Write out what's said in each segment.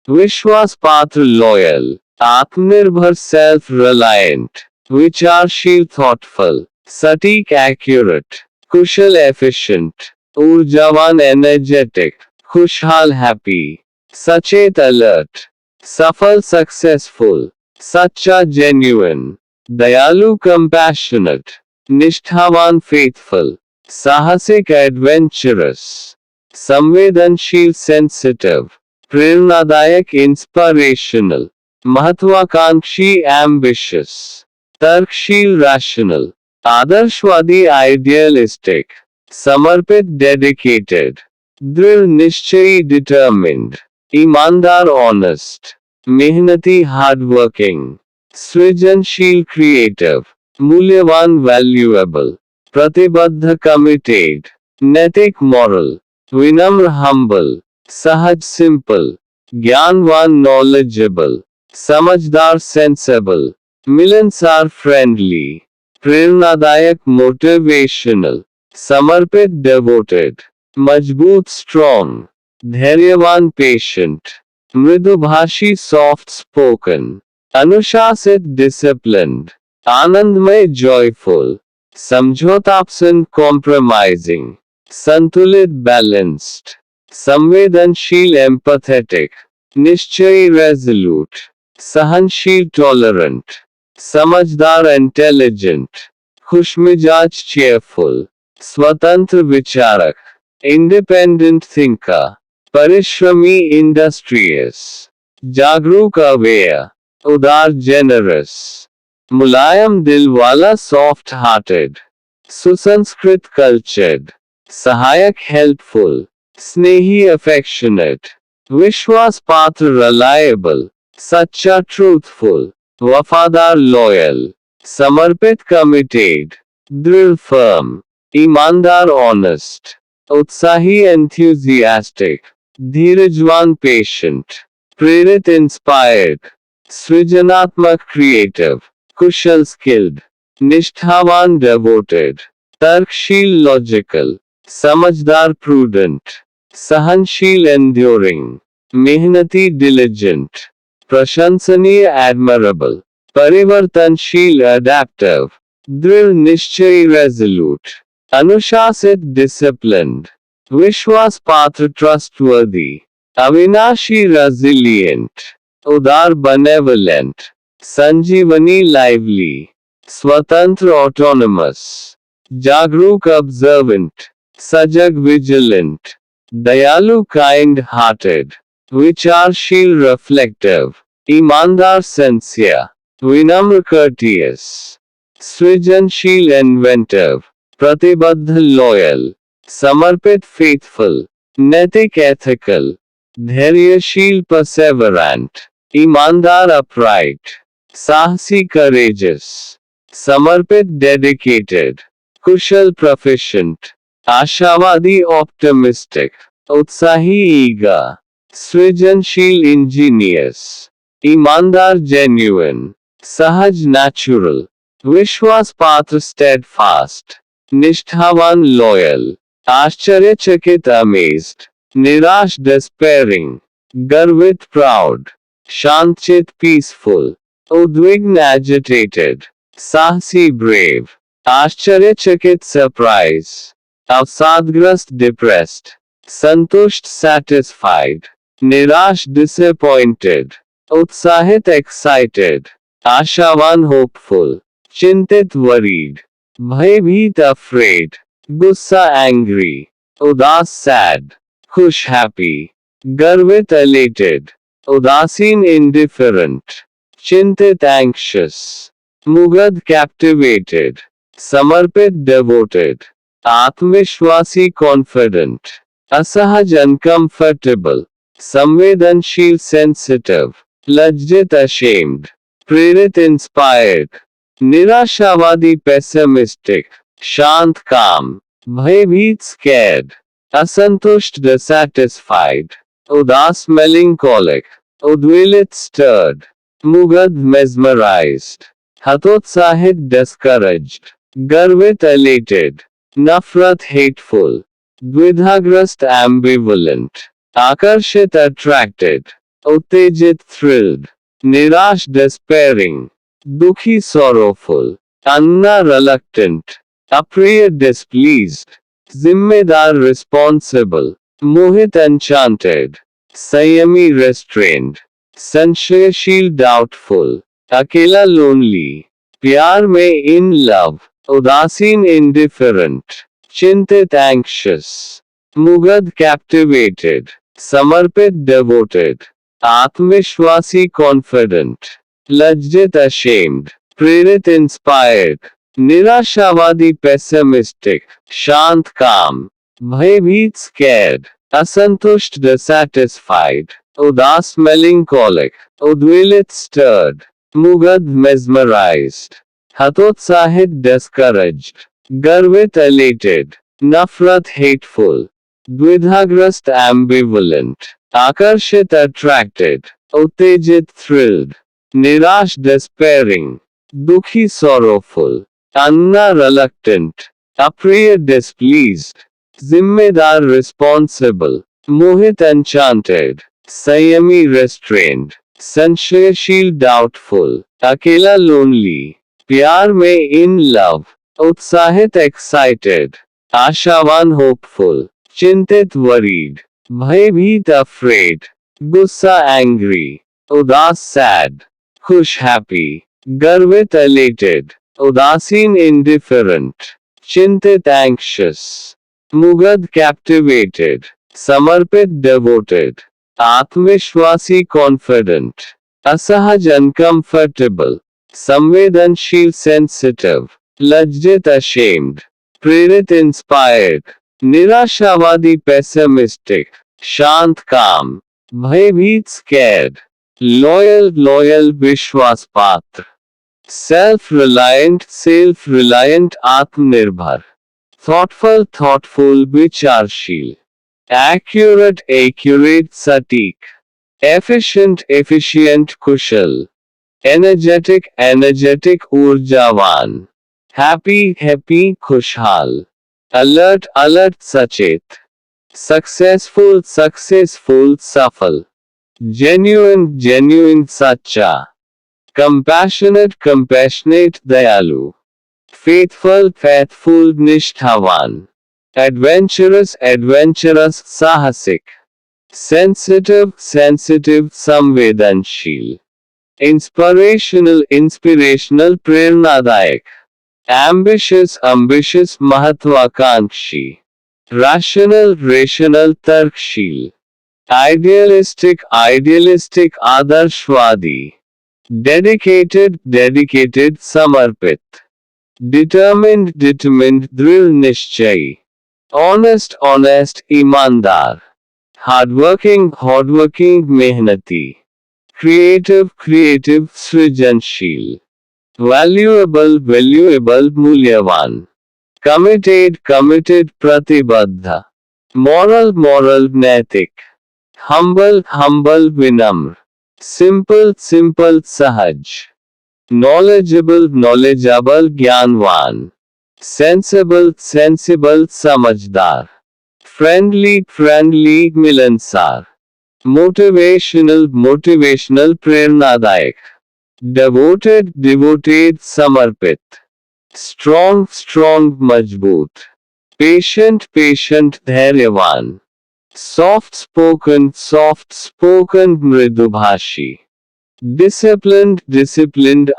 विश्वास पात्र लॉयल, आत्मनिर्भर सेल्फ रिलायंट, विचारशील थॉटफुल, सटीक एक्यूरेट, कुशल एफिशिएंट, ऊर्जावान एनर्जेटिक, खुशहाल हैप्पी, सचेत अलर्ट, सफल सक्सेसफुल, सच्चा जेन्युइन, दयालु कंपैशनेट, निष्ठावान फेथफुल, साहसिक एडवेंचरस, संवेदनशील सेंसिटिव, प्रेरणादायक इंस्पिरेशनल, महत्वाकांक्षी एम्बिशियस, तर्कशील रैशनल, आदर्शवादी आइडियलिस्टिक, समर्पित डेडिकेटेड, दृढ़ निश्चयी डिटर्मिन्ड, ईमानदार ऑनेस्ट, मेहनती हार्डवर्किंग, सृजनशील क्रिएटिव, मूल्यवान वैल्यूएबल, प्रतिबद्ध कमिटेड, नैतिक मॉरल, विनम्र हम्बल, सहज सिंपल, ज्ञानवान नॉलेजेबल, समझदार सेंसेबल, मिलनसार फ्रेंडली, प्रेरणादायक मोटिवेशनल, समर्पित डेवोटेड, मजबूत स्ट्रॉन्ग, धैर्यवान पेशेंट, मृदुभाषी सॉफ्ट स्पोकन, अनुशासित डिसिप्लिन्ड, आनंदमय जॉयफुल, समझौतापसंद कॉम्प्रोमाइजिंग, संतुलित बैलेंस्ड, संवेदनशील एम्पैथेटिक, निश्चयी रेजोल्यूट, सहनशील टॉलरेंट, समझदार इंटेलिजेंट, खुशमिजाज चेयरफुल, स्वतंत्र विचारक, इंडिपेंडेंट थिंकर, परिश्रमी इंडस्ट्रियस, जागरूक अवेयर, उदार जेनरस, मुलायम दिल वाला सॉफ्ट हार्टेड, सुसंस्कृत कल्चर्ड, सहायक हेल्पफुल, स्नेही अफेक्शनेट, विश्वास पात्र रिलायबल, सच्चा ट्रूथफुल, वफादार लॉयल, समर्पित कमिटेड, दृढ़ फर्म, ईमानदार ऑनेस्ट, उत्साही एंथुजियास्टिक, धीरजवान पेशेंट, प्रेरित इंस्पायर्ड, सृजनात्मक क्रिएटिव, कुशल स्किल्ड, निष्ठावान डेवोटेड, तर्कशील लॉजिकल, समझदार प्रूडेंट, सहनशील एंड्योरिंग, मेहनती डिलिजेंट, प्रशंसनीय एडमरेबल, परिवर्तनशील अडेप्टिव, दृढ़ निश्चयी रेजोल्यूट, अनुशासित डिसिप्लिन्ड, विश्वास पात्र ट्रस्टवर्दी, अविनाशी रेजिलिएंट, उदार बेनेवलेंट, संजीवनी लाइवली, स्वतंत्र ऑटोनमस, जागरूक ऑब्जर्वेंट, सजग विजिलेंट, दयालु काइंड हार्टेड, विचारशील रिफ्लेक्टिव, ईमानदार सिंसियर, विनम्र कर्टियस, सृजनशील इन्वेंटिव, प्रतिबद्ध लॉयल, समर्पित फेथफुल, नैतिक एथिकल, धैर्यशील परसेवरेंट, ईमानदार अपराइट, साहसी करेजस, समर्पित डेडिकेटेड, कुशल प्रोफिशिएंट, आशावादी ऑप्टिमिस्टिक, उत्साही ईगा, सृजनशील इंजीनियस, ईमानदार जेन्युइन, सहज नेचुरल, विश्वास पात्र स्टेडफास्ट, निष्ठावान लॉयल, आश्चर्यचकित अमेज्ड, निराश डिस्पेयरिंग, गर्वित प्राउड, शांतचित पीसफुल, उद्विग्न एजिटेटेड, साहसी ब्रेव, आश्चर्यचकित सरप्राइज, अवसादग्रस्त डिप्रेस्ड, संतुष्ट सैटिस्फाइड, निराश डिसअपॉइंटेड, उत्साहित एक्साइटेड, आशावान होपफुल, चिंतित वरीड, भयभीत अफ्रेड, गुस्सा एंग्री, उदास सैड, खुश हैप्पी, गर्वित एलेटेड, उदासीन इंडिफरेंट, चिंतित एंक्शस, मुग्ध कैप्टिवेटेड, समर्पित डिवोटेड, आत्मविश्वासी कॉन्फिडेंट, असहज अनकंफर्टेबल, संवेदनशील सेंसिटिव, लज्जित अशेम्ड, प्रेरित इंस्पायर्ड, निराशावादी पेसिमिस्टिक, शांत काम, भयभीत स्कैर्ड, असंतुष्ट डिसैटिस्फाइड, उदास मेलिंकोलिक, उद्वेलित स्टर्ड, मुग्ध मेस्मराइज्ड, हतोत्साहित डिस्करेज्ड, गर्वित एलेटेड, नफरत हेटफुल, द्विधाग्रस्त एम्बिवलेंट, आकर्षित अट्रैक्टेड, उत्तेजित thrilled, निराश despairing, दुखी sorrowful, अन्ना reluctant, अप्रिय displeased, जिम्मेदार responsible, मोहित enchanted, संयमी restrained, संशयशील doubtful, अकेला lonely, प्यार में in love, उदासीन indifferent, चिंतित anxious, मुग्ध captivated, समर्पित devoted, आत्मविश्वासी confident, लज्जित ashamed, प्रेरित inspired, निराशावादी pessimistic, शांत calm, भयभीत scared, असंतुष्ट dissatisfied, उदास melancholic, उद्वेलित stirred, मुग्ध mesmerized, हतोत्साहित discouraged, गर्वित elated, नफरत hateful, द्विधाग्रस्त ambivalent, आकर्षित attracted, उत्तेजित thrilled, निराश despairing, दुखी sorrowful, अन्ना reluctant, अप्रिय displeased, जिम्मेदार responsible, मोहित enchanted, संयमी restrained, संशयशील doubtful, अकेला lonely, प्यार में in love, उत्साहित excited, आशावान hopeful, चिंतित worried, भयभीत afraid, गुस्सा angry, उदास sad, खुश happy, गर्वित elated, उदासीन indifferent, चिंतित anxious, मुग्ध captivated, समर्पित devoted, आत्मविश्वासी confident, असहज uncomfortable, संवेदनशील sensitive, लज्जित ashamed, प्रेरित inspired, निराशावादी pessimistic, शांत calm, भयभीत scared, loyal विश्वास पात्र, self reliant आत्मनिर्भर, thoughtful विचारशील, accurate सटीक, efficient कुशल, energetic ऊर्जावान, happy खुशहाल, alert सचेत, successful सफल, genuine सच्चा, compassionate दयालु, faithful निष्ठावान, adventurous साहसिक, sensitive संवेदनशील, inspirational प्रेरणादायक, ambitious महत्वाकांक्षी, rational तर्कशील, idealistic आदर्शवादी, dedicated समर्पित, determined दृढ़ निश्चयी, honest ईमानदार, hardworking मेहनती, creative सृजनशील, valuable मूल्यवान, committed प्रतिबद्ध, moral नैतिक, humble विनम्र, simple सहज, knowledgeable ज्ञानवान, sensible समझदार, friendly मिलनसार, motivational प्रेरणादायक, devoted समर्पित, strong मजबूत, patient धैर्यवान, soft spoken मृदुभाषी, disciplined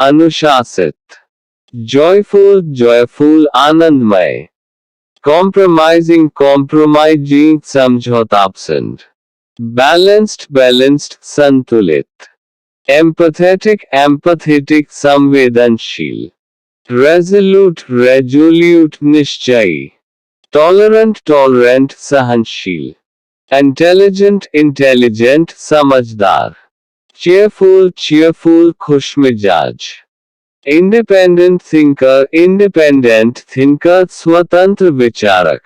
अनुशासित, joyful आनंदमय, compromising समझौतापसंद, balanced संतुलित, empathetic संवेदनशील, resolute निश्चयी, tolerant सहनशील, intelligent समझदार, cheerful खुशमिजाज, independent thinker स्वतंत्र विचारक,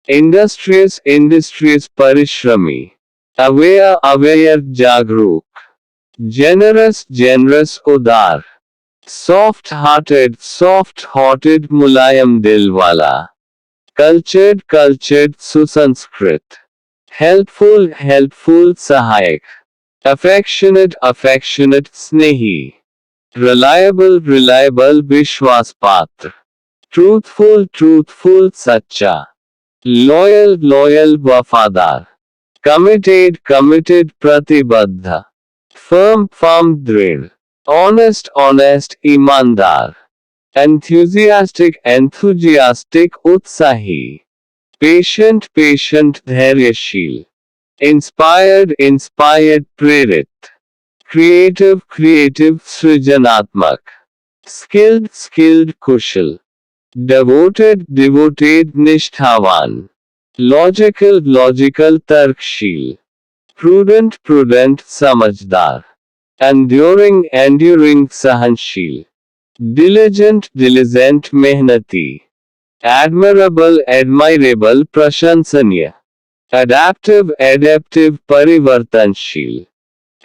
industrious परिश्रमी, aware जागरूक, generous उदार, soft-hearted मुलायम दिल वाला, cultured सुसंस्कृत, helpful सहायक, affectionate, affectionate, snehi, reliable, reliable, vishwas patra, truthful, truthful, sacha, loyal, loyal, wafadar, committed, committed, pratibadha, firm, firm, drid, honest, honest, imandar, enthusiastic, enthusiastic, utsahi, patient, patient, dhairyashil, inspired, inspired, prerit, creative, creative, सृजनात्मक, skilled, skilled, कुशल, devoted, devoted, निष्ठावान, logical, logical, तर्कशील, prudent, prudent, समझदार, enduring, enduring, सहनशील, diligent, diligent, मेहनती, admirable, admirable, प्रशंसनीय, adaptive, adaptive, परिवर्तनशील,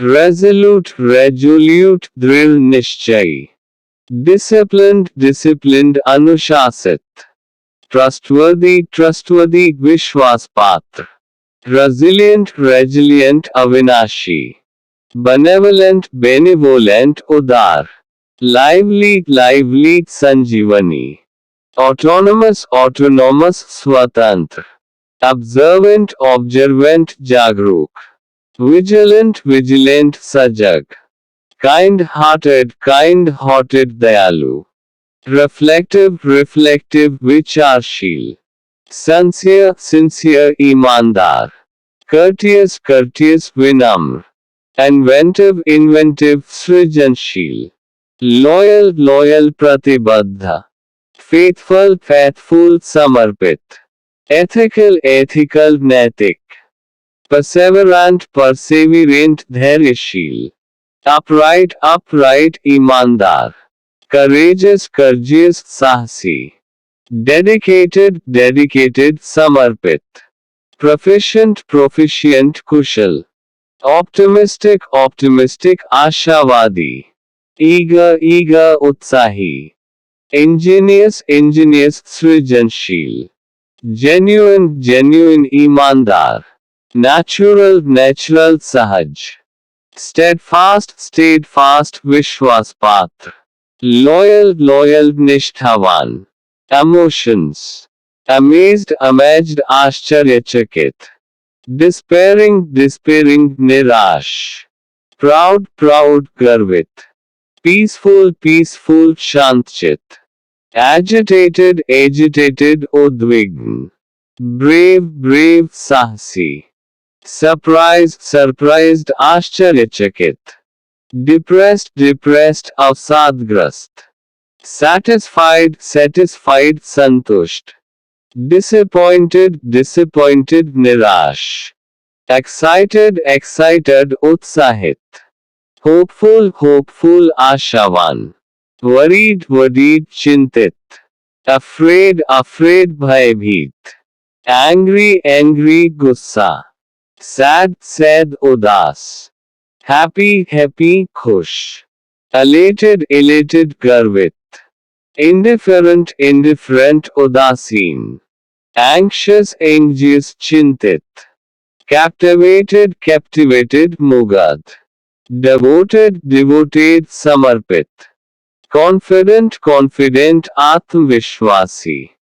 resolute, resolute, दृढ़ निश्चयी, disciplined, disciplined, अनुशासित, trustworthy, trustworthy, विश्वास पात्र, resilient, resilient, अविनाशी, benevolent, benevolent, उदार, lively, lively, संजीवनी, autonomous, autonomous, स्वतंत्र, observant, observant, जागरूक, vigilant, vigilant, सजग, kind-hearted, kind-hearted, दयालु, reflective, reflective, विचारशील, sincere, sincere, ईमानदार, courteous, courteous, विनम्र, inventive, inventive, सृजनशील, loyal, loyal, प्रतिबद्ध, faithful, faithful, समर्पित, ethical, ethical, नैतिक, perseverant, perseverant, धैर्यशील, upright, upright, ईमानदार, courageous, courageous, साहसी, dedicated, dedicated, समर्पित, proficient, proficient, कुशल, optimistic, optimistic, आशावादी, eager, eager, उत्साही, ingenious, ingenious, सृजनशील, genuine, genuine, ईमानदार, natural, natural, सहज, steadfast, steadfast, विश्वास पात्र, loyal, loyal, निष्ठावान, emotions, amazed, amazed, आश्चर्यचकित, despairing, despairing, निराश, proud, proud, गर्वित, peaceful, peaceful, शांतचित, agitated, agitated, उद्विग्न, brave, brave, साहसी, surprise, surprised, आश्चर्यचकित, depressed, depressed, अवसादग्रस्त, satisfied, satisfied, संतुष्ट, disappointed, disappointed, निराश, excited, excited, उत्साहित, hopeful, hopeful, आशावान, worried, worried, चिंतित, afraid, afraid, भयभीत, angry, angry, गुस्सा, sad, sad, उदास, happy, happy, खुश, elated, elated, गर्वित, indifferent, indifferent, उदासीन, anxious, anxious, चिंतित, captivated, captivated, मुग्ध, devoted, devoted, समर्पित, confident, confident, आत्मविश्वासी,